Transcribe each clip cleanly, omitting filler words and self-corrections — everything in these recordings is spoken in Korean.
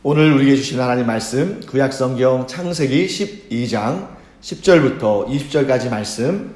오늘 우리에게 주신 하나님 말씀 구약성경 창세기 12장 10절부터 20절까지 말씀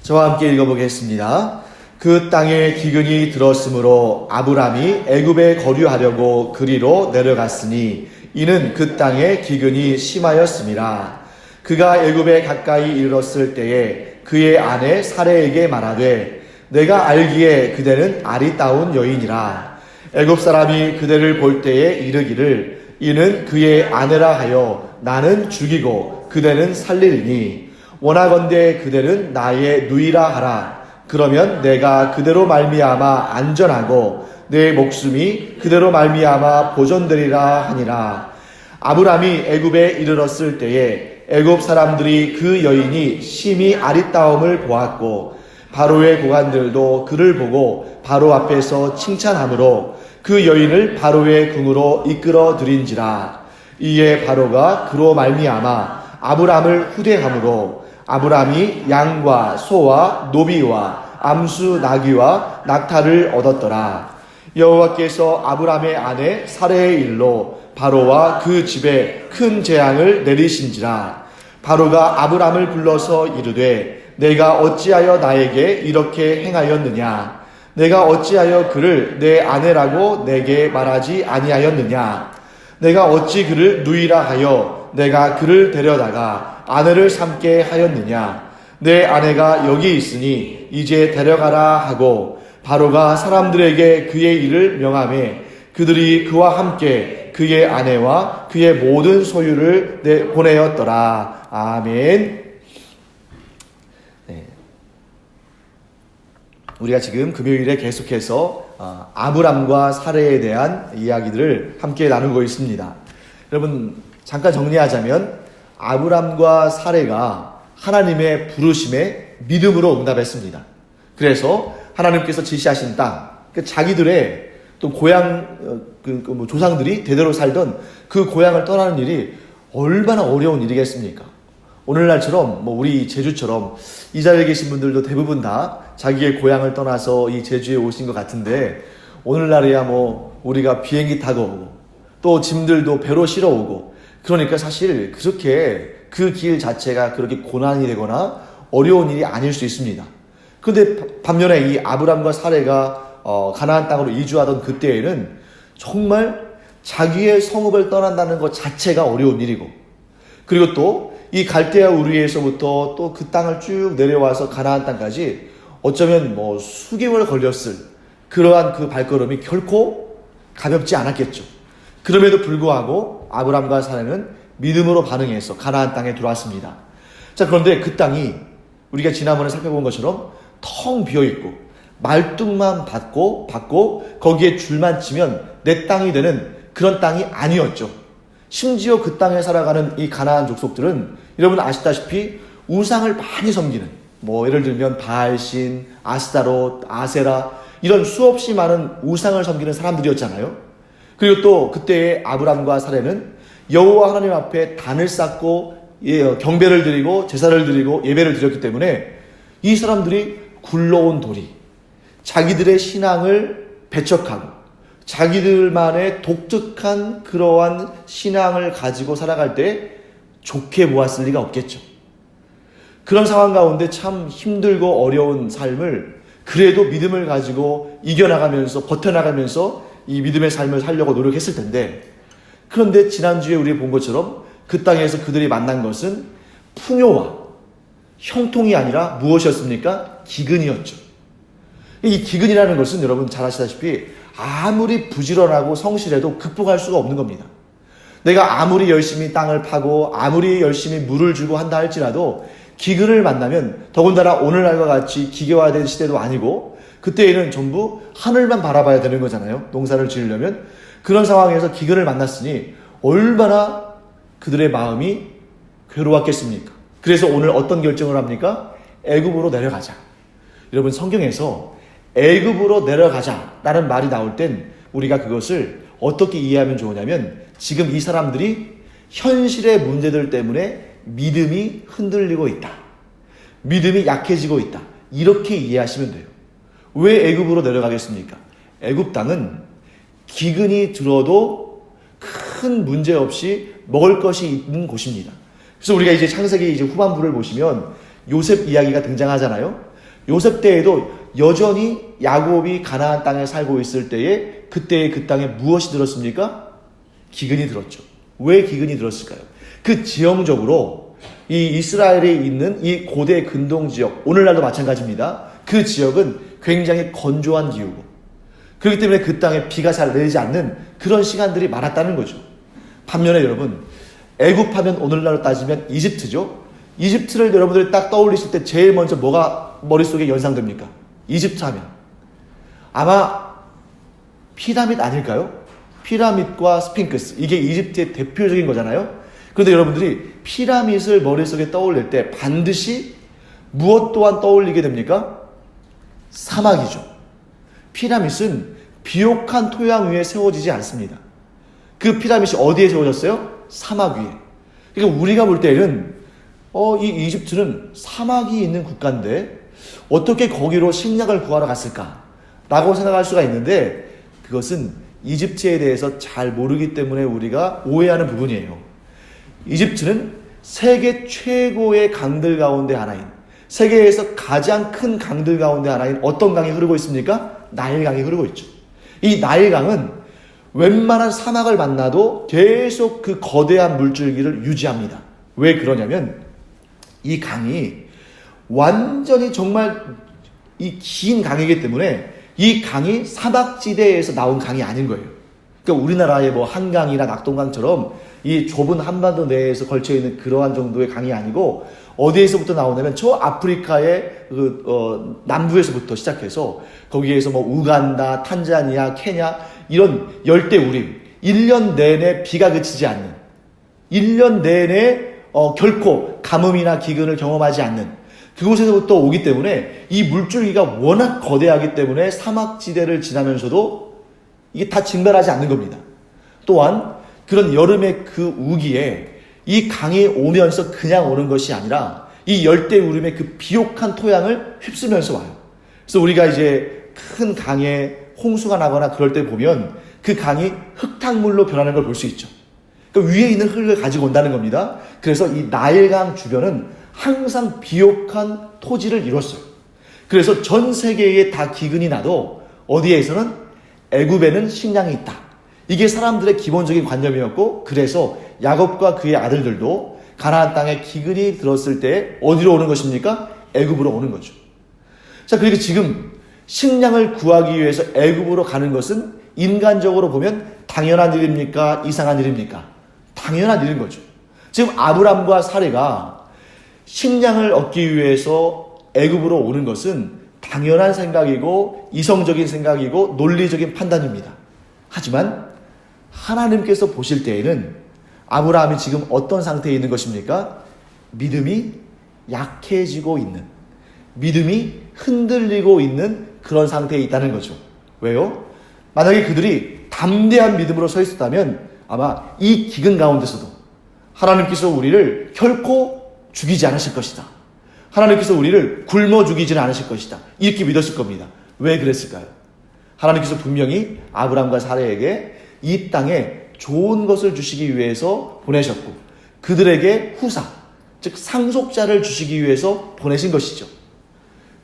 저와 함께 읽어보겠습니다. 그 땅에 기근이 들었으므로 아브람이 애굽에 거류하려고 그리로 내려갔으니 이는 그 땅에 기근이 심하였음이라. 그가 애굽에 가까이 이르렀을 때에 그의 아내 사레에게 말하되 내가 알기에 그대는 아리따운 여인이라. 애굽 사람이 그대를 볼 때에 이르기를 이는 그의 아내라 하여 나는 죽이고 그대는 살리리니 원하건대 그대는 나의 누이라 하라. 그러면 내가 그대로 말미암아 안전하고 내 목숨이 그대로 말미암아 보존되리라 하니라. 아브람이 애굽에 이르렀을 때에 애굽 사람들이 그 여인이 심히 아리따움을 보았고 바로의 고관들도 그를 보고 바로 앞에서 칭찬하므로 그 여인을 바로의 궁으로 이끌어 들인지라. 이에 바로가 그로 말미암아 아브람을 후대함으로 아브람이 양과 소와 노비와 암수 나귀와 낙타를 얻었더라. 여호와께서 아브람의 아내 사레의 일로 바로와 그 집에 큰 재앙을 내리신지라. 바로가 아브람을 불러서 이르되 내가 어찌하여 나에게 이렇게 행하였느냐? 내가 어찌하여 그를 내 아내라고 내게 말하지 아니하였느냐? 내가 어찌 그를 누이라 하여 내가 그를 데려다가 아내를 삼게 하였느냐? 내 아내가 여기 있으니 이제 데려가라 하고 바로가 사람들에게 그의 일을 명하매 그들이 그와 함께 그의 아내와 그의 모든 소유를 보내었더라. 아멘. 우리가 지금 금요일에 계속해서 아브람과 사레에 대한 이야기들을 함께 나누고 있습니다. 여러분 잠깐 정리하자면 아브람과 사레가 하나님의 부르심에 믿음으로 응답했습니다. 그래서 하나님께서 지시하신 땅, 자기들의 또 고향 조상들이 대대로 살던 그 고향을 떠나는 일이 얼마나 어려운 일이겠습니까? 오늘날처럼 우리 제주처럼 이 자리에 계신 분들도 대부분 다 자기의 고향을 떠나서 이 제주에 오신 것 같은데 오늘날이야 우리가 비행기 타고 오고 또 짐들도 배로 실어 오고 그러니까 사실 그렇게 그 길 자체가 그렇게 고난이 되거나 어려운 일이 아닐 수 있습니다. 그런데 반면에 이 아브람과 사레가 가나안 땅으로 이주하던 그때에는 정말 자기의 성읍을 떠난다는 것 자체가 어려운 일이고 그리고 또 이 갈대아 우르에서부터 또 그 땅을 쭉 내려와서 가나안 땅까지 어쩌면 수개월 걸렸을 그러한 그 발걸음이 결코 가볍지 않았겠죠. 그럼에도 불구하고 아브람과 사레는 믿음으로 반응해서 가나안 땅에 들어왔습니다. 자, 그런데 그 땅이 우리가 지난번에 살펴본 것처럼 텅 비어있고 말뚝만 받고 거기에 줄만 치면 내 땅이 되는 그런 땅이 아니었죠. 심지어 그 땅에 살아가는 이 가나안 족속들은 여러분 아시다시피 우상을 많이 섬기는 예를 들면 바알신, 아스타롯, 아세라 이런 수없이 많은 우상을 섬기는 사람들이었잖아요. 그리고 또 그때의 아브람과 사레는 여호와 하나님 앞에 단을 쌓고 경배를 드리고 제사를 드리고 예배를 드렸기 때문에 이 사람들이 굴러온 돌이 자기들의 신앙을 배척하고 자기들만의 독특한 그러한 신앙을 가지고 살아갈 때 좋게 보았을 리가 없겠죠. 그런 상황 가운데 참 힘들고 어려운 삶을 그래도 믿음을 가지고 이겨나가면서 버텨나가면서 이 믿음의 삶을 살려고 노력했을 텐데 그런데 지난주에 우리 본 것처럼 그 땅에서 그들이 만난 것은 풍요와 형통이 아니라 무엇이었습니까? 기근이었죠. 이 기근이라는 것은 여러분 잘 아시다시피 아무리 부지런하고 성실해도 극복할 수가 없는 겁니다. 내가 아무리 열심히 땅을 파고 아무리 열심히 물을 주고 한다 할지라도 기근을 만나면 더군다나 오늘날과 같이 기계화된 시대도 아니고 그때에는 전부 하늘만 바라봐야 되는 거잖아요. 농사를 지으려면. 그런 상황에서 기근을 만났으니 얼마나 그들의 마음이 괴로웠겠습니까? 그래서 오늘 어떤 결정을 합니까? 애굽으로 내려가자. 여러분 성경에서 애굽으로 내려가자라는 말이 나올 땐 우리가 그것을 어떻게 이해하면 좋으냐면 지금 이 사람들이 현실의 문제들 때문에 믿음이 흔들리고 있다. 믿음이 약해지고 있다. 이렇게 이해하시면 돼요. 왜 애굽으로 내려가겠습니까? 애굽 땅은 기근이 들어도 큰 문제 없이 먹을 것이 있는 곳입니다. 그래서 우리가 이제 창세기 이제 후반부를 보시면 요셉 이야기가 등장하잖아요. 요셉 때에도 여전히 야곱이 가나안 땅에 살고 있을 때에 그때의 그 땅에 무엇이 들었습니까? 기근이 들었죠. 왜 기근이 들었을까요? 그 지형적으로 이 이스라엘에 있는 이 고대 근동 지역, 오늘날도 마찬가지입니다. 그 지역은 굉장히 건조한 기후고, 그렇기 때문에 그 땅에 비가 잘 내리지 않는 그런 시간들이 많았다는 거죠. 반면에 여러분, 애굽하면 오늘날로 따지면 이집트죠. 이집트를 여러분들이 딱 떠올리실 때 제일 먼저 뭐가 머릿속에 연상됩니까? 이집트 하면 아마 피라밋 아닐까요? 피라밋과 스핑크스, 이게 이집트의 대표적인 거잖아요. 그런데 여러분들이 피라밋을 머릿속에 떠올릴 때 반드시 무엇 또한 떠올리게 됩니까? 사막이죠. 피라밋은 비옥한 토양 위에 세워지지 않습니다. 그 피라밋이 어디에 세워졌어요? 사막 위에. 그러니까 우리가 볼 때는 이 이집트는 사막이 있는 국가인데 어떻게 거기로 식량을 구하러 갔을까? 라고 생각할 수가 있는데, 그것은 이집트에 대해서 잘 모르기 때문에 우리가 오해하는 부분이에요. 이집트는 세계 최고의 강들 가운데 하나인, 세계에서 가장 큰 강들 가운데 하나인 어떤 강이 흐르고 있습니까? 나일강이 흐르고 있죠. 이 나일강은 웬만한 사막을 만나도 계속 그 거대한 물줄기를 유지합니다. 왜 그러냐면 이 강이 완전히 정말 이 긴 강이기 때문에 이 강이 사막지대에서 나온 강이 아닌 거예요. 그러니까 우리나라의 뭐 한강이나 낙동강처럼 이 좁은 한반도 내에서 걸쳐있는 그러한 정도의 강이 아니고, 어디에서부터 나오냐면 저 아프리카의 남부에서부터 시작해서 거기에서 뭐 우간다, 탄자니아, 케냐, 이런 열대우림, 1년 내내 비가 그치지 않는, 1년 내내 결코 가뭄이나 기근을 경험하지 않는 그곳에서부터 오기 때문에 이 물줄기가 워낙 거대하기 때문에 사막지대를 지나면서도 이게 다 증발하지 않는 겁니다. 또한 그런 여름의 그 우기에 이 강이 오면서 그냥 오는 것이 아니라 이 열대우림의 그 비옥한 토양을 휩쓰면서 와요. 그래서 우리가 이제 큰 강에 홍수가 나거나 그럴 때 보면 그 강이 흙탕물로 변하는 걸 볼 수 있죠. 그러니까 위에 있는 흙을 가지고 온다는 겁니다. 그래서 이 나일강 주변은 항상 비옥한 토지를 이뤘어요. 그래서 전 세계에 다 기근이 나도 어디에서는 애굽에는 식량이 있다. 이게 사람들의 기본적인 관념이었고, 그래서 야곱과 그의 아들들도 가나안 땅에 기근이 들었을 때 어디로 오는 것입니까? 애굽으로 오는 거죠. 자, 그리고 지금 식량을 구하기 위해서 애굽으로 가는 것은 인간적으로 보면 당연한 일입니까? 이상한 일입니까? 당연한 일인 거죠. 지금 아브람과 사레가 식량을 얻기 위해서 애굽으로 오는 것은 당연한 생각이고 이성적인 생각이고 논리적인 판단입니다. 하지만 하나님께서 보실 때에는 아브라함이 지금 어떤 상태에 있는 것입니까? 믿음이 약해지고 있는, 믿음이 흔들리고 있는 그런 상태에 있다는 거죠. 왜요? 만약에 그들이 담대한 믿음으로 서 있었다면 아마 이 기근 가운데서도 하나님께서 우리를 결코 죽이지 않으실 것이다. 하나님께서 우리를 굶어 죽이지는 않으실 것이다. 이렇게 믿었을 겁니다. 왜 그랬을까요? 하나님께서 분명히 아브람과 사레에게 이 땅에 좋은 것을 주시기 위해서 보내셨고, 그들에게 후사, 즉 상속자를 주시기 위해서 보내신 것이죠.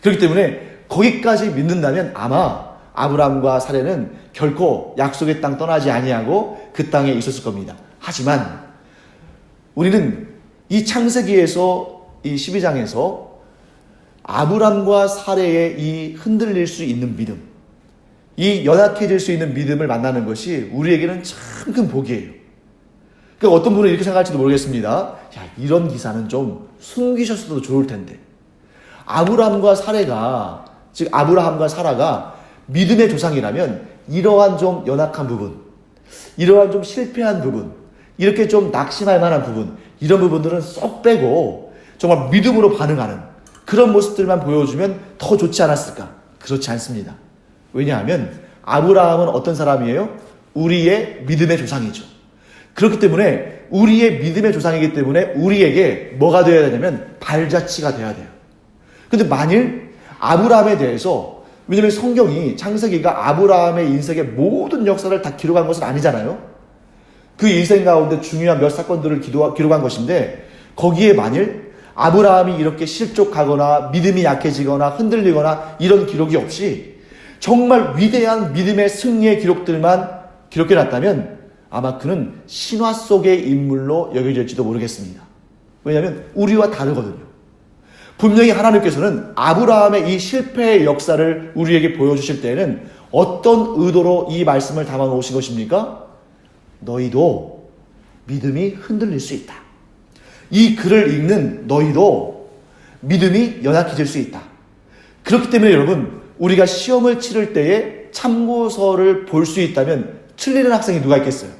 그렇기 때문에 거기까지 믿는다면 아마 아브람과 사레는 결코 약속의 땅 떠나지 아니하고 그 땅에 있었을 겁니다. 하지만 우리는 이 창세기에서 이 12장에서 아브람과 사레의 이 흔들릴 수 있는 믿음, 이 연약해질 수 있는 믿음을 만나는 것이 우리에게는 참 큰 복이에요. 그러니까 어떤 분은 이렇게 생각할지도 모르겠습니다. 야, 이런 기사는 좀 숨기셨어도 좋을 텐데. 아브람과 사레가, 즉 아브라함과 사라가 믿음의 조상이라면 이러한 좀 연약한 부분, 이러한 좀 실패한 부분, 이렇게 좀 낙심할 만한 부분, 이런 부분들은 쏙 빼고 정말 믿음으로 반응하는 그런 모습들만 보여주면 더 좋지 않았을까? 그렇지 않습니다. 왜냐하면 아브라함은 어떤 사람이에요? 우리의 믿음의 조상이죠. 그렇기 때문에 우리의 믿음의 조상이기 때문에 우리에게 뭐가 되어야 되냐면 발자취가 되어야 돼요. 근데 만일 아브라함에 대해서, 왜냐면 성경이, 창세기가 아브라함의 인생의 모든 역사를 다 기록한 것은 아니잖아요. 그 일생 가운데 중요한 몇 사건들을 기록한 것인데 거기에 만일 아브라함이 이렇게 실족하거나 믿음이 약해지거나 흔들리거나 이런 기록이 없이 정말 위대한 믿음의 승리의 기록들만 기록해놨다면 아마 그는 신화 속의 인물로 여겨질지도 모르겠습니다. 왜냐하면 우리와 다르거든요. 분명히 하나님께서는 아브라함의 이 실패의 역사를 우리에게 보여주실 때에는 어떤 의도로 이 말씀을 담아 놓으신 것입니까? 너희도 믿음이 흔들릴 수 있다. 이 글을 읽는 너희도 믿음이 연약해질 수 있다. 그렇기 때문에 여러분, 우리가 시험을 치를 때에 참고서를 볼 수 있다면 틀리는 학생이 누가 있겠어요?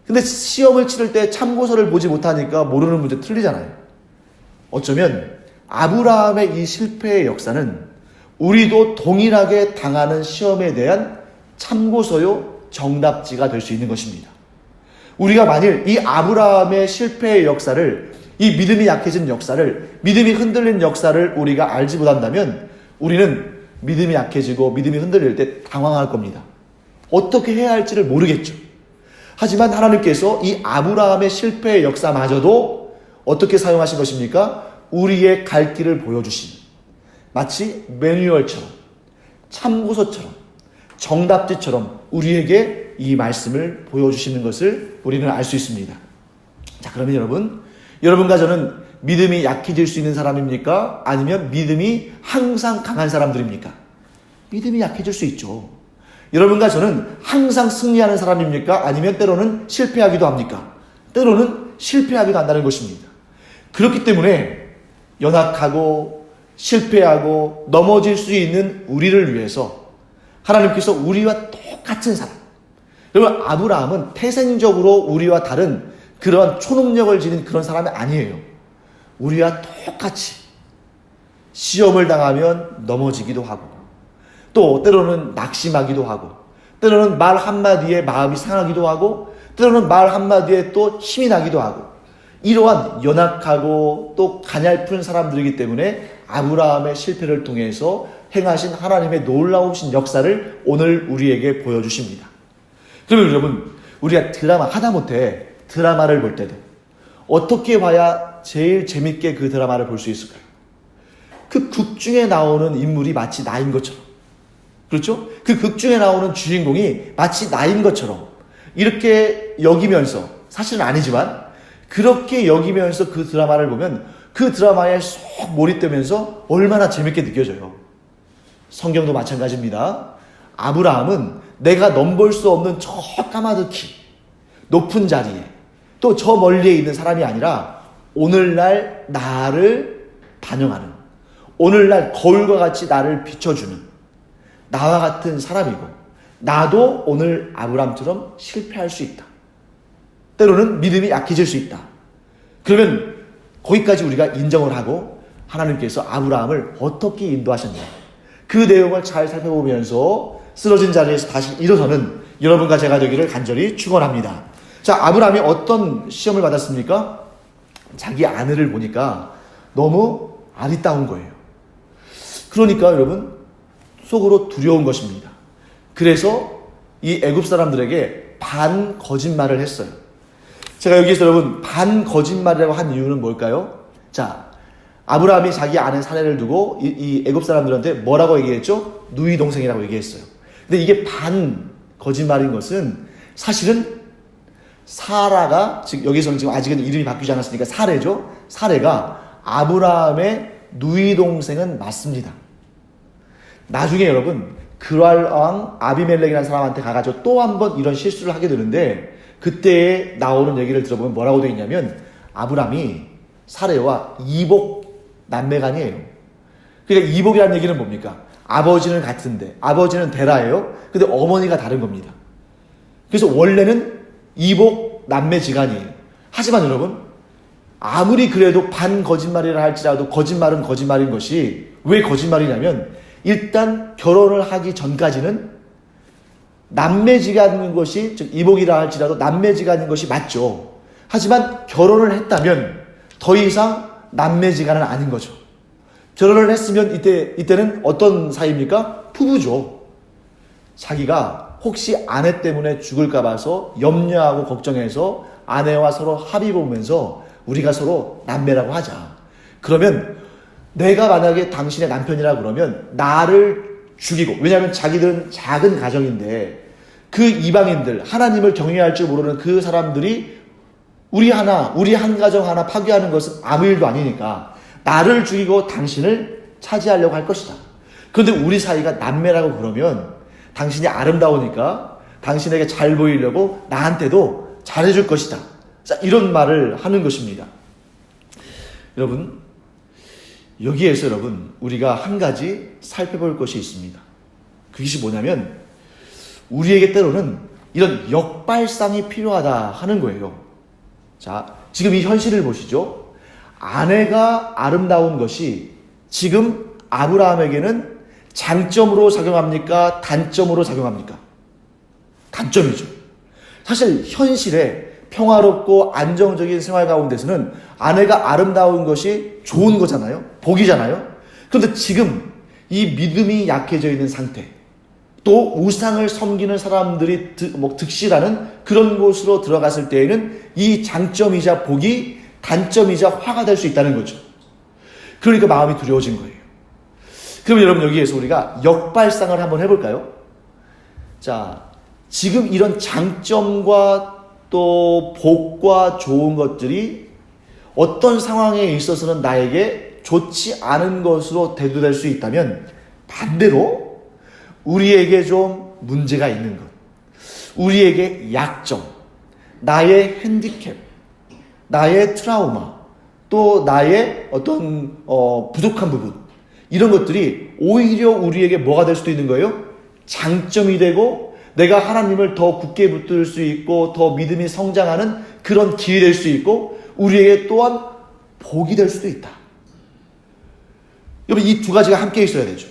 근데 시험을 치를 때 참고서를 보지 못하니까 모르는 문제 틀리잖아요. 어쩌면 아브라함의 이 실패의 역사는 우리도 동일하게 당하는 시험에 대한 참고서요, 정답지가 될 수 있는 것입니다. 우리가 만일 이 아브라함의 실패의 역사를, 이 믿음이 약해진 역사를, 믿음이 흔들린 역사를 우리가 알지 못한다면 우리는 믿음이 약해지고 믿음이 흔들릴 때 당황할 겁니다. 어떻게 해야 할지를 모르겠죠. 하지만 하나님께서 이 아브라함의 실패의 역사마저도 어떻게 사용하신 것입니까? 우리의 갈 길을 보여주신, 마치 매뉴얼처럼, 참고서처럼, 정답지처럼 우리에게 이 말씀을 보여주시는 것을 우리는 알 수 있습니다. 자, 그러면 여러분과 저는 믿음이 약해질 수 있는 사람입니까? 아니면 믿음이 항상 강한 사람들입니까? 믿음이 약해질 수 있죠. 여러분과 저는 항상 승리하는 사람입니까? 아니면 때로는 실패하기도 합니까? 때로는 실패하기도 한다는 것입니다. 그렇기 때문에 연약하고 실패하고 넘어질 수 있는 우리를 위해서 하나님께서 우리와 똑같은 사람, 여러분, 아브라함은 태생적으로 우리와 다른 그런 초능력을 지닌 그런 사람이 아니에요. 우리와 똑같이 시험을 당하면 넘어지기도 하고, 또 때로는 낙심하기도 하고, 때로는 말 한마디에 마음이 상하기도 하고, 때로는 말 한마디에 또 힘이 나기도 하고, 이러한 연약하고 또 가냘픈 사람들이기 때문에 아브라함의 실패를 통해서 행하신 하나님의 놀라우신 역사를 오늘 우리에게 보여주십니다. 그러면 여러분, 우리가 드라마, 하다못해 드라마를 볼 때도 어떻게 봐야 제일 재밌게 그 드라마를 볼 수 있을까요? 그 극 중에 나오는 인물이 마치 나인 것처럼, 그렇죠? 그 극 중에 나오는 주인공이 마치 나인 것처럼 이렇게 여기면서, 사실은 아니지만 그렇게 여기면서 그 드라마를 보면 그 드라마에 쏙 몰입되면서 얼마나 재밌게 느껴져요. 성경도 마찬가지입니다. 아브라함은 내가 넘볼 수 없는 저 까마득히 높은 자리에, 또 저 멀리에 있는 사람이 아니라 오늘날 나를 반영하는, 오늘날 거울과 같이 나를 비춰주는 나와 같은 사람이고, 나도 오늘 아브라함처럼 실패할 수 있다. 때로는 믿음이 약해질 수 있다. 그러면 거기까지 우리가 인정을 하고 하나님께서 아브라함을 어떻게 인도하셨냐, 그 내용을 잘 살펴보면서 쓰러진 자리에서 다시 일어서는 여러분과 제가 되기를 간절히 축원합니다. 자, 아브라함이 어떤 시험을 받았습니까? 자기 아내를 보니까 너무 아리따운 거예요. 그러니까 여러분, 속으로 두려운 것입니다. 그래서 이 애굽 사람들에게 반 거짓말을 했어요. 제가 여기서 여러분, 반 거짓말이라고 한 이유는 뭘까요? 자, 아브라함이 자기 아내 사례를 두고 이 애굽 사람들한테 뭐라고 얘기했죠? 누이 동생이라고 얘기했어요. 근데 이게 반 거짓말인 것은 사실은 사라가, 즉 여기서는 지금 아직은 이름이 바뀌지 않았으니까 사레죠. 사레가 아브라함의 누이 동생은 맞습니다. 나중에 여러분, 그랄 왕 아비멜렉이라는 사람한테 가가지고 또 한 번 이런 실수를 하게 되는데, 그때 나오는 얘기를 들어보면 뭐라고 되어 있냐면 아브라함이 사레와 이복 남매간이에요. 그러니까 이복이라는 얘기는 뭡니까? 아버지는 같은데, 아버지는 데라예요. 근데 어머니가 다른 겁니다. 그래서 원래는 이복 남매지간이에요. 하지만 여러분, 아무리 그래도 반 거짓말이라 할지라도 거짓말은 거짓말인 것이 왜 거짓말이냐면, 일단 결혼을 하기 전까지는 남매지간인 것이, 즉 이복이라 할지라도 남매지간인 것이 맞죠. 하지만 결혼을 했다면 더 이상 남매지간은 아닌 거죠. 결혼을 했으면 이때는 어떤 사이입니까? 부부죠. 자기가 혹시 아내 때문에 죽을까 봐서 염려하고 걱정해서 아내와 서로 합의 보면서 우리가 서로 남매라고 하자. 그러면 내가 만약에 당신의 남편이라 그러면 나를 죽이고, 왜냐하면 자기들은 작은 가정인데 그 이방인들, 하나님을 경외할 줄 모르는 그 사람들이 우리 한 가정 하나 파괴하는 것은 아무 일도 아니니까 나를 죽이고 당신을 차지하려고 할 것이다. 그런데 우리 사이가 남매라고 그러면 당신이 아름다우니까 당신에게 잘 보이려고 나한테도 잘해줄 것이다. 자, 이런 말을 하는 것입니다. 여러분, 여기에서 우리가 한 가지 살펴볼 것이 있습니다. 그것이 뭐냐면 우리에게 때로는 이런 역발상이 필요하다 하는 거예요. 자, 지금 이 현실을 보시죠. 아내가 아름다운 것이 지금 아브라함에게는 장점으로 작용합니까? 단점으로 작용합니까? 단점이죠. 사실 현실에 평화롭고 안정적인 생활 가운데서는 아내가 아름다운 것이 좋은 거잖아요. 복이잖아요. 그런데 지금 이 믿음이 약해져 있는 상태, 또 우상을 섬기는 사람들이 득실하는 그런 곳으로 들어갔을 때에는 이 장점이자 복이 단점이자 화가 될 수 있다는 거죠. 그러니까 마음이 두려워진 거예요. 그럼 여러분, 여기에서 우리가 역발상을 한번 해볼까요? 자, 지금 이런 장점과 또 복과 좋은 것들이 어떤 상황에 있어서는 나에게 좋지 않은 것으로 대두될 수 있다면, 반대로 우리에게 좀 문제가 있는 것, 우리에게 약점, 나의 핸디캡, 나의 트라우마, 또 나의 어떤 부족한 부분, 이런 것들이 오히려 우리에게 뭐가 될 수도 있는 거예요? 장점이 되고 내가 하나님을 더 굳게 붙들 수 있고 더 믿음이 성장하는 그런 길이 될 수 있고 우리에게 또한 복이 될 수도 있다. 여러분, 이 두 가지가 함께 있어야 되죠.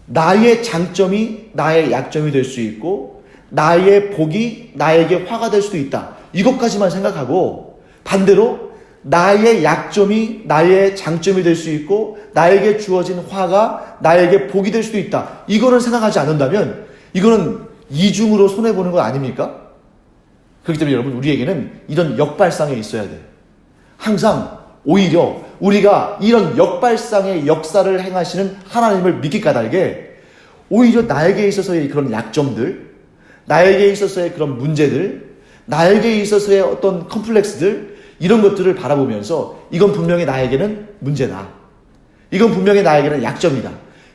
나의 장점이 나의 약점이 될 수 있고 나의 복이 나에게 화가 될 수도 있다. 이것까지만 생각하고 반대로 나의 약점이 나의 장점이 될 수 있고 나에게 주어진 화가 나에게 복이 될 수도 있다. 이거를 생각하지 않는다면 이거는 이중으로 손해보는 거 아닙니까? 그렇기 때문에 여러분, 우리에게는 이런 역발상에 있어야 돼요. 항상 오히려 우리가 이런 역발상의 역사를 행하시는 하나님을 믿기 까닭에 오히려 나에게 있어서의 그런 약점들, 나에게 있어서의 그런 문제들, 나에게 있어서의 어떤 컴플렉스들, 이런 것들을 바라보면서 이건 분명히 나에게는 문제다. 이건 분명히 나에게는 약점이다.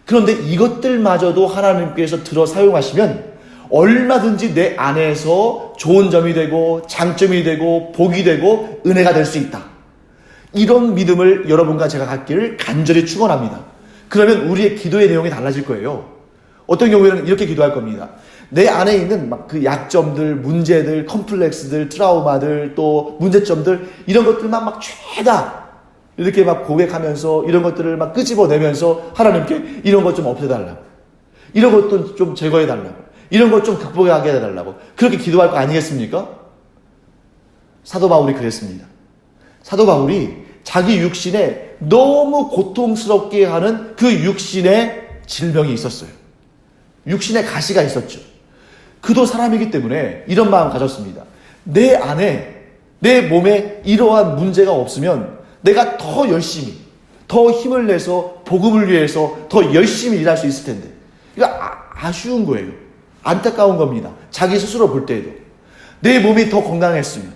그런데 이것들마저도 하나님께서 들어 사용하시면 얼마든지 내 안에서 좋은 점이 되고 장점이 되고 복이 되고 은혜가 될 수 있다. 이런 믿음을 여러분과 제가 갖기를 간절히 축원합니다. 그러면 우리의 기도의 내용이 달라질 거예요. 어떤 경우에는 이렇게 기도할 겁니다. 내 안에 있는 막 그 약점들, 문제들, 컴플렉스들, 트라우마들, 또 문제점들, 이런 것들만 막 죄다 이렇게 막 고백하면서 이런 것들을 막 끄집어내면서 하나님께 이런 것 좀 없애달라고, 이런 것도 좀 제거해달라고, 이런 것 좀 극복하게 해달라고 그렇게 기도할 거 아니겠습니까? 사도 바울이 그랬습니다. 사도 바울이 자기 육신에 너무 고통스럽게 하는 그 육신의 질병이 있었어요. 육신에 가시가 있었죠. 그도 사람이기 때문에 이런 마음 가졌습니다. 내 안에, 내 몸에 이러한 문제가 없으면 내가 더 열심히, 더 힘을 내서 복음을 위해서 더 열심히 일할 수 있을 텐데. 이거 아쉬운 거예요. 안타까운 겁니다. 자기 스스로 볼 때에도. 내 몸이 더 건강했으면,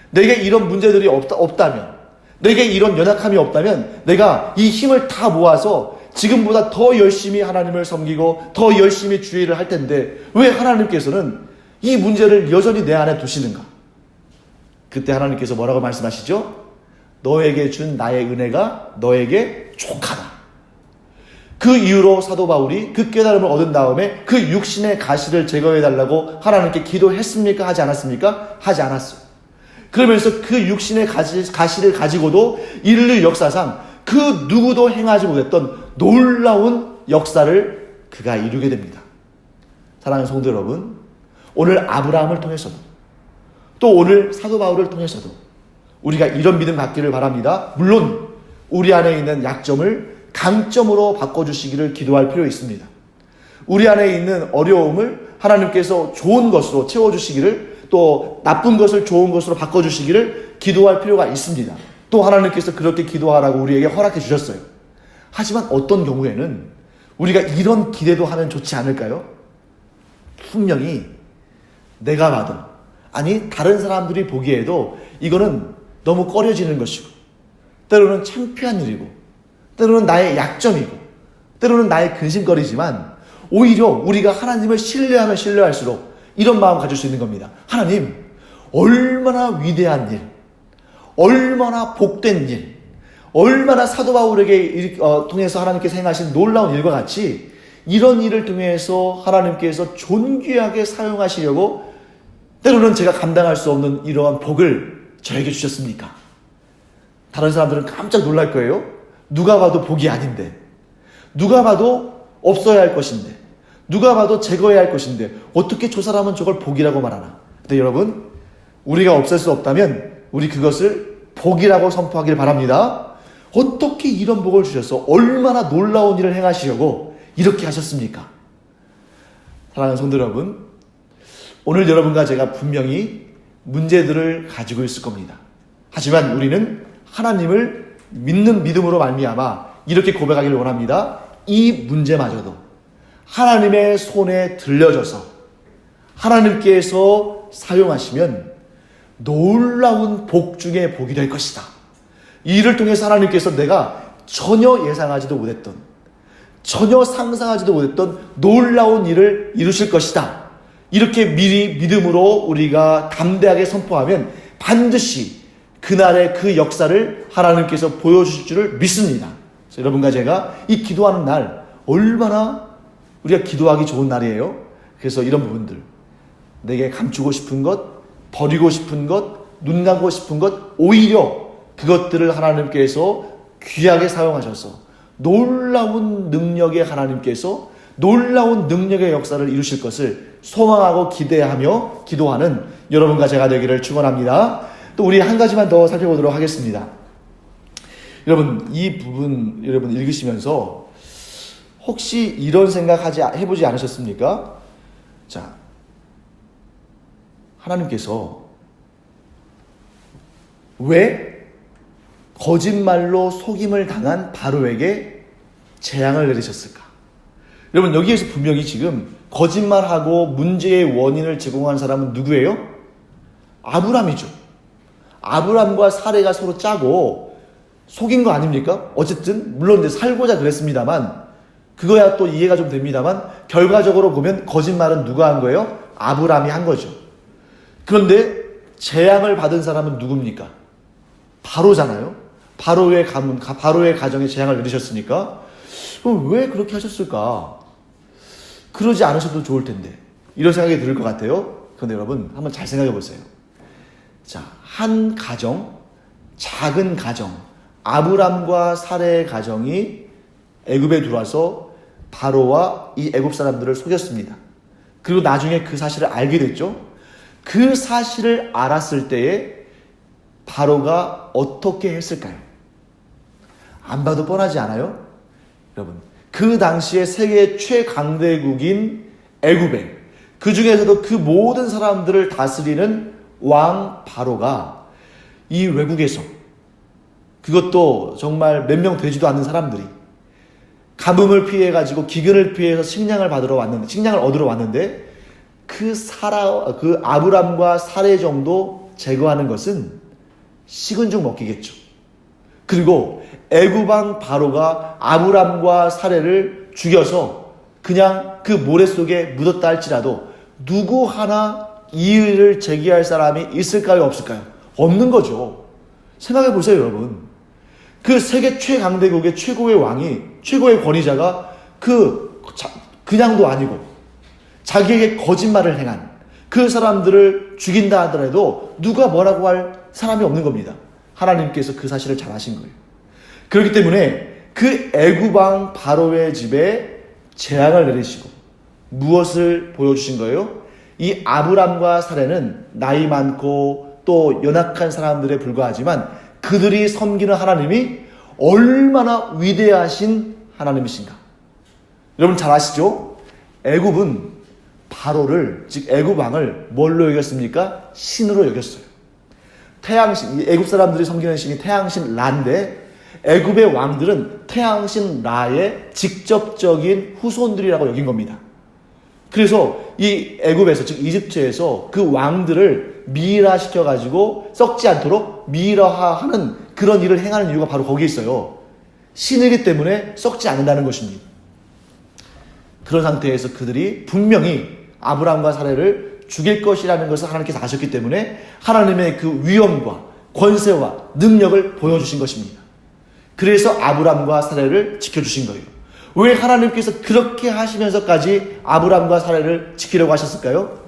내게 이런 문제들이 없다면, 내게 이런 연약함이 없다면 내가 이 힘을 다 모아서 지금보다 더 열심히 하나님을 섬기고 더 열심히 주의를 할 텐데 왜 하나님께서는 이 문제를 여전히 내 안에 두시는가? 그때 하나님께서 뭐라고 말씀하시죠? 너에게 준 나의 은혜가 너에게 족하다. 그 이후로 사도 바울이 그 깨달음을 얻은 다음에 그 육신의 가시를 제거해달라고 하나님께 기도했습니까? 하지 않았습니까? 하지 않았어요. 그러면서 그 육신의 가시를 가지고도 인류 역사상 그 누구도 행하지 못했던 놀라운 역사를 그가 이루게 됩니다. 사랑하는 성도 여러분, 오늘 아브라함을 통해서도 또 오늘 사도 바울을 통해서도 우리가 이런 믿음 갖기를 바랍니다. 물론 우리 안에 있는 약점을 강점으로 바꿔주시기를 기도할 필요 있습니다. 우리 안에 있는 어려움을 하나님께서 좋은 것으로 채워주시기를, 또 나쁜 것을 좋은 것으로 바꿔주시기를 기도할 필요가 있습니다. 또 하나님께서 그렇게 기도하라고 우리에게 허락해 주셨어요. 하지만 어떤 경우에는 우리가 이런 기대도 하면 좋지 않을까요? 분명히 내가 봐도, 아니 다른 사람들이 보기에도 이거는 너무 꺼려지는 것이고, 때로는 창피한 일이고, 때로는 나의 약점이고, 때로는 나의 근심거리지만, 오히려 우리가 하나님을 신뢰하면 신뢰할수록 이런 마음 가질 수 있는 겁니다. 하나님, 얼마나 위대한 일, 얼마나 복된 일, 얼마나 사도 바울에게 통해서 하나님께서 행하신 놀라운 일과 같이 이런 일을 통해서 하나님께서 존귀하게 사용하시려고 때로는 제가 감당할 수 없는 이러한 복을 저에게 주셨습니까? 다른 사람들은 깜짝 놀랄 거예요. 누가 봐도 복이 아닌데, 누가 봐도 없어야 할 것인데, 누가 봐도 제거해야 할 것인데 어떻게 저 사람은 저걸 복이라고 말하나? 근데 여러분, 우리가 없앨 수 없다면 우리 그것을 복이라고 선포하길 바랍니다. 어떻게 이런 복을 주셔서 얼마나 놀라운 일을 행하시려고 이렇게 하셨습니까? 사랑하는 성도 여러분, 오늘 여러분과 제가 분명히 문제들을 가지고 있을 겁니다. 하지만 우리는 하나님을 믿는 믿음으로 말미암아 이렇게 고백하기를 원합니다. 이 문제마저도 하나님의 손에 들려져서 하나님께서 사용하시면 놀라운 복 중에 복이 될 것이다. 이 일을 통해서 하나님께서 내가 전혀 예상하지도 못했던, 전혀 상상하지도 못했던 놀라운 일을 이루실 것이다. 이렇게 미리 믿음으로 우리가 담대하게 선포하면 반드시 그날의 그 역사를 하나님께서 보여주실 줄을 믿습니다. 그래서 여러분과 제가 이 기도하는 날 얼마나 우리가 기도하기 좋은 날이에요. 그래서 이런 부분들, 내게 감추고 싶은 것, 버리고 싶은 것, 눈 감고 싶은 것, 오히려 그것들을 하나님께서 귀하게 사용하셔서 놀라운 능력의 하나님께서 놀라운 능력의 역사를 이루실 것을 소망하고 기대하며 기도하는 여러분과 제가 되기를 축원합니다. 또 우리 한 가지만 더 살펴보도록 하겠습니다. 여러분, 이 부분 여러분 읽으시면서 혹시 이런 생각 해보지 않으셨습니까? 자, 하나님께서 왜 거짓말로 속임을 당한 바로에게 재앙을 내리셨을까? 여러분, 여기에서 분명히 지금 거짓말하고 문제의 원인을 제공한 사람은 누구예요? 아브람이죠. 아브람과 사레가 서로 짜고 속인 거 아닙니까? 어쨌든 물론 이제 살고자 그랬습니다만, 그거야 또 이해가 좀 됩니다만, 결과적으로 보면 거짓말은 누가 한 거예요? 아브람이 한 거죠. 그런데 재앙을 받은 사람은 누굽니까? 바로잖아요. 바로의 가정에 재앙을 내리셨으니까 그럼 왜 그렇게 하셨을까? 그러지 않으셔도 좋을 텐데, 이런 생각이 들 것 같아요. 그런데 여러분, 한번 잘 생각해 보세요. 자, 한 가정, 작은 가정, 아브람과 사레의 가정이 애굽에 들어와서 바로와 이 애굽 사람들을 속였습니다. 그리고 나중에 그 사실을 알게 됐죠. 그 사실을 알았을 때에 바로가 어떻게 했을까요? 안 봐도 뻔하지 않아요? 여러분, 그 당시에 세계 최강대국인 애굽에, 그 중에서도 그 모든 사람들을 다스리는 왕 바로가 이 외국에서, 그것도 정말 몇 명 되지도 않는 사람들이 가뭄을 피해가지고 기근을 피해서 식량을 얻으러 왔는데 그 아브람과 사레 정도 제거하는 것은 식은 죽 먹기겠죠. 그리고 애굽 왕 바로가 아브람과 사레를 죽여서 그냥 그 모래 속에 묻었다 할지라도 누구 하나 이의를 제기할 사람이 있을까요, 없을까요? 없는 거죠. 생각해 보세요, 여러분. 그 세계 최강대국의 최고의 왕이, 최고의 권위자가 그냥도 아니고 자기에게 거짓말을 행한 그 사람들을 죽인다 하더라도 누가 뭐라고 할 사람이 없는 겁니다. 하나님께서 그 사실을 잘 아신 거예요. 그렇기 때문에 그 애굽 왕 바로의 집에 재앙을 내리시고 무엇을 보여주신 거예요? 이 아브람과 사레는 나이 많고 또 연약한 사람들에 불과하지만 그들이 섬기는 하나님이 얼마나 위대하신 하나님이신가. 여러분 잘 아시죠? 애굽은 바로를, 즉 애굽 왕을 뭘로 여겼습니까? 신으로 여겼어요. 태양신, 애굽 사람들이 섬기는 신이 태양신 라인데 애굽의 왕들은 태양신 라의 직접적인 후손들이라고 여긴 겁니다. 그래서 이 애굽에서, 즉 이집트에서 그 왕들을 미이라시켜가지고 썩지 않도록 미이라하는 그런 일을 행하는 이유가 바로 거기에 있어요. 신이기 때문에 썩지 않는다는 것입니다. 그런 상태에서 그들이 분명히 아브라함과 사레를 죽일 것이라는 것을 하나님께서 아셨기 때문에 하나님의 그 위엄과 권세와 능력을 보여주신 것입니다. 그래서 아브라함과 사레를 지켜주신 거예요. 왜 하나님께서 그렇게 하시면서까지 아브라함과 사레를 지키려고 하셨을까요?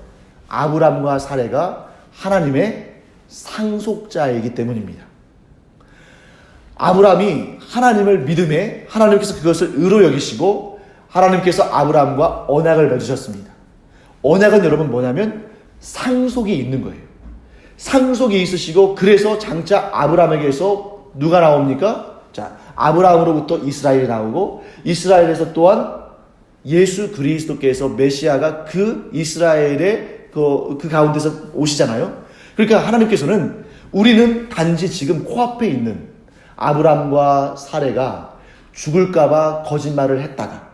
아브라함과 사레가 하나님의 상속자이기 때문입니다. 아브라함이 하나님을 믿음에 하나님께서 그것을 의로 여기시고 하나님께서 아브라함과 언약을 맺으셨습니다. 언약은 여러분 뭐냐면 상속이 있는 거예요. 상속이 있으시고 그래서 장차 아브라함에게서 누가 나옵니까? 자, 아브라함으로부터 이스라엘이 나오고 이스라엘에서 또한 예수 그리스도께서 메시아가 그 이스라엘의 그 가운데서 오시잖아요. 그러니까 하나님께서는 우리는 단지 지금 코앞에 있는 아브라함과 사레가 죽을까봐 거짓말을 했다가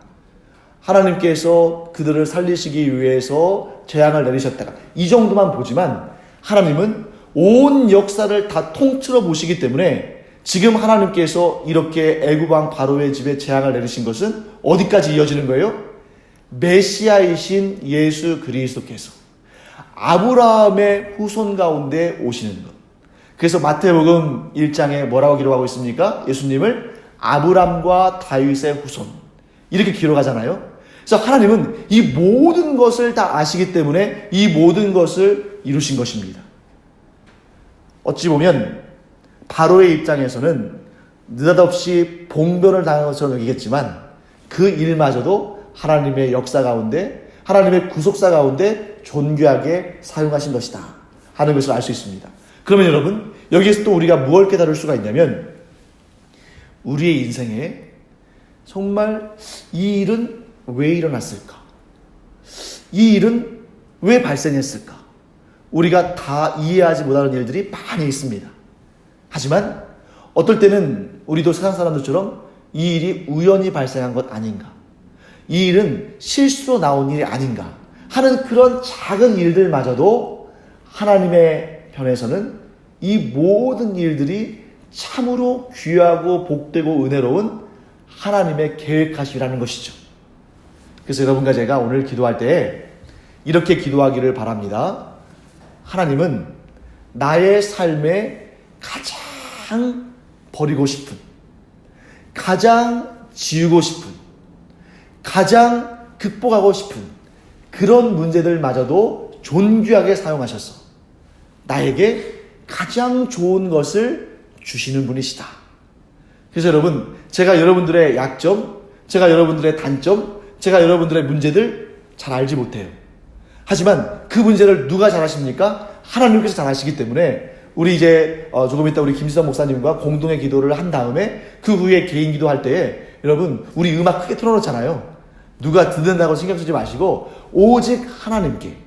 하나님께서 그들을 살리시기 위해서 재앙을 내리셨다가 이 정도만 보지만 하나님은 온 역사를 다 통틀어 보시기 때문에 지금 하나님께서 이렇게 애굽 왕 바로의 집에 재앙을 내리신 것은 어디까지 이어지는 거예요? 메시아이신 예수 그리스도께서 아브라함의 후손 가운데 오시는 것. 그래서 마태복음 1장에 뭐라고 기록하고 있습니까? 예수님을 아브라함과 다윗의 후손 이렇게 기록하잖아요. 그래서 하나님은 이 모든 것을 다 아시기 때문에 이 모든 것을 이루신 것입니다. 어찌 보면 바로의 입장에서는 느닷없이 봉변을 당한 것처럼 여기겠지만 그 일마저도 하나님의 역사 가운데 하나님의 구속사 가운데 존귀하게 사용하신 것이다 하는 것을 알 수 있습니다. 그러면 여러분 여기에서 또 우리가 무엇을 깨달을 수가 있냐면 우리의 인생에 정말 이 일은 왜 일어났을까? 이 일은 왜 발생했을까? 우리가 다 이해하지 못하는 일들이 많이 있습니다. 하지만 어떨 때는 우리도 세상 사람들처럼 이 일이 우연히 발생한 것 아닌가? 이 일은 실수로 나온 일이 아닌가? 하는 그런 작은 일들마저도 하나님의 편에서는 이 모든 일들이 참으로 귀하고 복되고 은혜로운 하나님의 계획하시라는 것이죠. 그래서 여러분과 제가 오늘 기도할 때 이렇게 기도하기를 바랍니다. 하나님은 나의 삶에 가장 버리고 싶은, 가장 지우고 싶은, 가장 극복하고 싶은 그런 문제들마저도 존귀하게 사용하셔서 나에게 가장 좋은 것을 주시는 분이시다. 그래서 여러분, 제가 여러분들의 약점, 제가 여러분들의 단점, 제가 여러분들의 문제들 잘 알지 못해요. 하지만 그 문제를 누가 잘 아십니까? 하나님께서 잘 아시기 때문에 우리 이제 조금 이따 우리 김지선 목사님과 공동의 기도를 한 다음에 그 후에 개인 기도할 때에 여러분 우리 음악 크게 틀어놓잖아요. 누가 듣는다고 신경 쓰지 마시고 오직 하나님께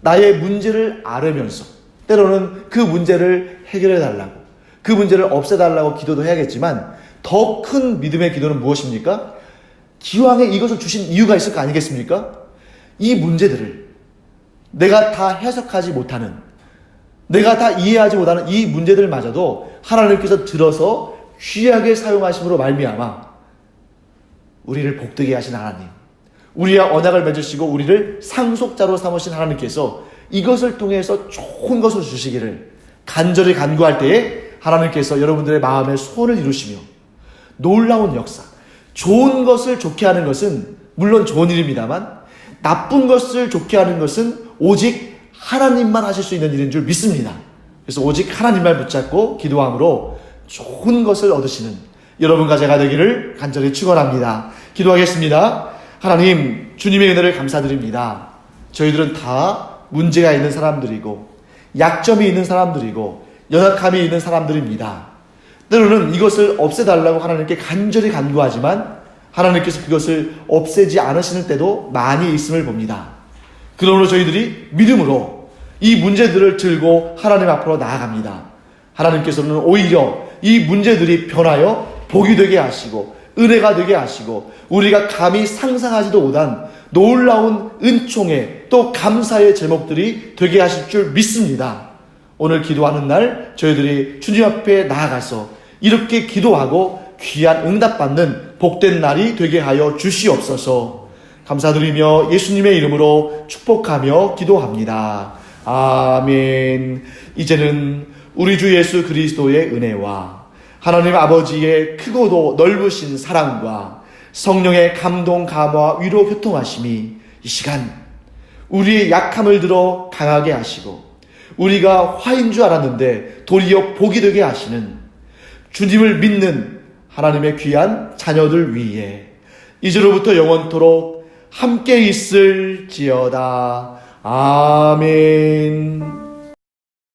나의 문제를 아뢰면서 때로는 그 문제를 해결해 달라고 그 문제를 없애달라고 기도도 해야겠지만 더 큰 믿음의 기도는 무엇입니까? 기왕에 이것을 주신 이유가 있을 거 아니겠습니까? 이 문제들을 내가 다 해석하지 못하는, 내가 다 이해하지 못하는 이 문제들마저도 하나님께서 들어서 귀하게 사용하심으로 말미암아 우리를 복되게 하신 하나님, 우리와 언약을 맺으시고 우리를 상속자로 삼으신 하나님께서 이것을 통해서 좋은 것을 주시기를 간절히 간구할 때에 하나님께서 여러분들의 마음에 소원을 이루시며 놀라운 역사, 좋은 것을 좋게 하는 것은 물론 좋은 일입니다만 나쁜 것을 좋게 하는 것은 오직 하나님만 하실 수 있는 일인 줄 믿습니다. 그래서 오직 하나님만 붙잡고 기도함으로 좋은 것을 얻으시는 여러분과 제가 되기를 간절히 축원합니다. 기도하겠습니다. 하나님, 주님의 은혜를 감사드립니다. 저희들은 다 문제가 있는 사람들이고 약점이 있는 사람들이고 연약함이 있는 사람들입니다. 때로는 이것을 없애달라고 하나님께 간절히 간구하지만 하나님께서 그것을 없애지 않으시는 때도 많이 있음을 봅니다. 그러므로 저희들이 믿음으로 이 문제들을 들고 하나님 앞으로 나아갑니다. 하나님께서는 오히려 이 문제들이 변하여 복이 되게 하시고 은혜가 되게 하시고 우리가 감히 상상하지도 못한 놀라운 은총의 또 감사의 제목들이 되게 하실 줄 믿습니다. 오늘 기도하는 날 저희들이 주님 앞에 나아가서 이렇게 기도하고 귀한 응답받는 복된 날이 되게 하여 주시옵소서. 감사드리며 예수님의 이름으로 축복하며 기도합니다. 아멘. 이제는 우리 주 예수 그리스도의 은혜와 하나님 아버지의 크고도 넓으신 사랑과 성령의 감동, 감화, 위로, 교통하심이 이 시간 우리의 약함을 들어 강하게 하시고 우리가 화인 줄 알았는데 도리어 복이 되게 하시는 주님을 믿는 하나님의 귀한 자녀들 위에 이제로부터 영원토록 함께 있을지어다. 아멘.